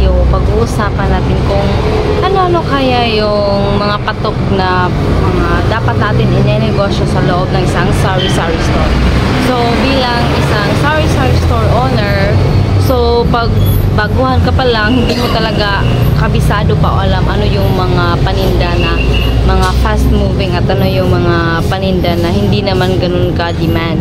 video, pag-uusapan natin kung ano-ano kaya yung mga patok na mga dapat natin inenegosyo sa loob ng isang sari-sari store. So, bilang isang sari-sari store owner, so pag baguhan ka pa lang, hindi mo talaga kabisado pa o alam ano yung mga paninda na mga fast moving at ano yung mga paninda na hindi naman ganun ka-demand.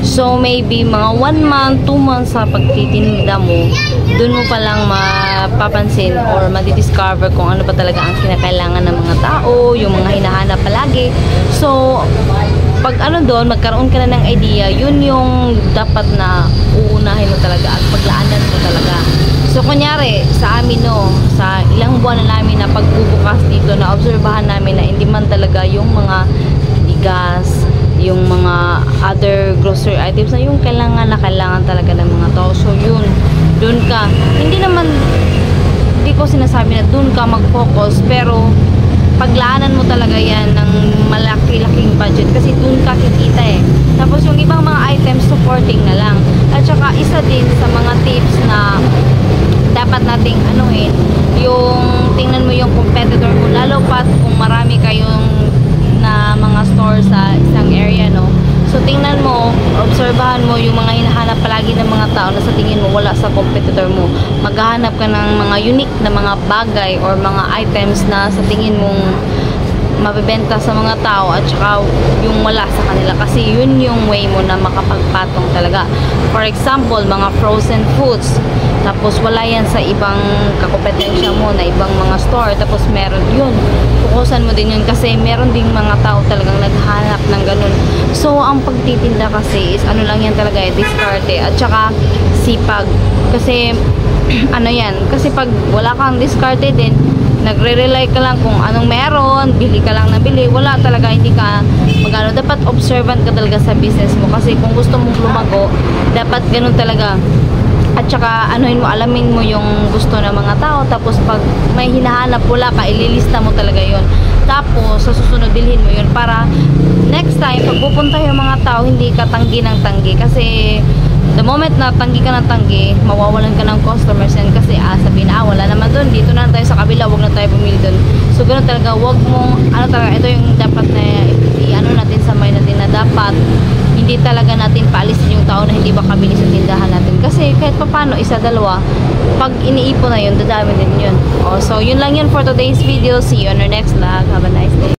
So maybe mga 1 month, 2 months sa pagtitinda mo, dun mo pa lang mapapansin or madidiscover kung ano pa talaga ang kinakailangan ng mga tao, yung mga hinahanap palagi. So pag ano doon, magkaroon ka na ng idea, yun yung dapat na uunahin mo talaga at paglaanan mo talaga. So, kunyari, sa amin, no, sa ilang buwan na namin na pagbubukas dito, na obserbahan namin na hindi man talaga yung mga bigas, yung mga other grocery items na yung kailangan talaga ng mga tao. So, yun, dun ka. Hindi ko sinasabi na dun ka mag-focus, pero paglaanan mo talaga yan ng malaki-laking budget kasi dun ka kikita eh. Tapos yung ibang mga items, supporting na lang. At saka isa din sa mga tips na dapat nating anuhin, yung tingnan mo yung competitor mo, lalo pat kung marami kayong na mga store sa isang area, no? So tingnan mo, obserbahan mo yung mga hinahanap palagi ng mga tao na sa tingin mo wala sa competitor mo. Maghahanap ka ng mga unique na mga bagay or mga items na sa tingin mong mabibenta sa mga tao at saka yung wala sa kanila, kasi yun yung way mo na makapagpatong talaga. For example, mga frozen foods, tapos wala yan sa ibang kakompetensya mo na ibang mga store, tapos meron yun, pukusan mo din yun kasi meron ding mga tao talagang naghanap ng ganun. So ang pagtitinda kasi is ano lang yan talaga, diskarte at saka sipag, kasi ano yan, kasi pag wala kang diskarte din, nagre-rely ka lang kung anong meron, bili ka lang na bili, wala talaga, hindi ka magano. Dapat observant ka talaga sa business mo, kasi kung gusto mong lumago, dapat ganun talaga. At saka anuhin mo, alamin mo yung gusto ng mga tao, tapos pag may hinahanap wala ka, ililista mo talaga yon. Tapos sa susunod bilhin mo yun para next time pag pupunta yung mga tao, hindi ka tanggi ng tanggi, kasi the moment na tanggi ka ng tanggi, mawawalan ka ng customers yan, kasi sabihin na wala naman doon, dito na tayo sa kabila, wag na tayo bumili doon. So ganoon talaga, wag mong ano talaga, ito yung dapat na i-ano natin sa mind natin, na dapat hindi talaga natin paalisin yung tao na hindi makabili sa tindahan natin, kasi kahit papano isa dalawa, pag iniipon na yun, dadami din yun. So yun lang yun for today's video. See you on our next vlog. Have a nice day.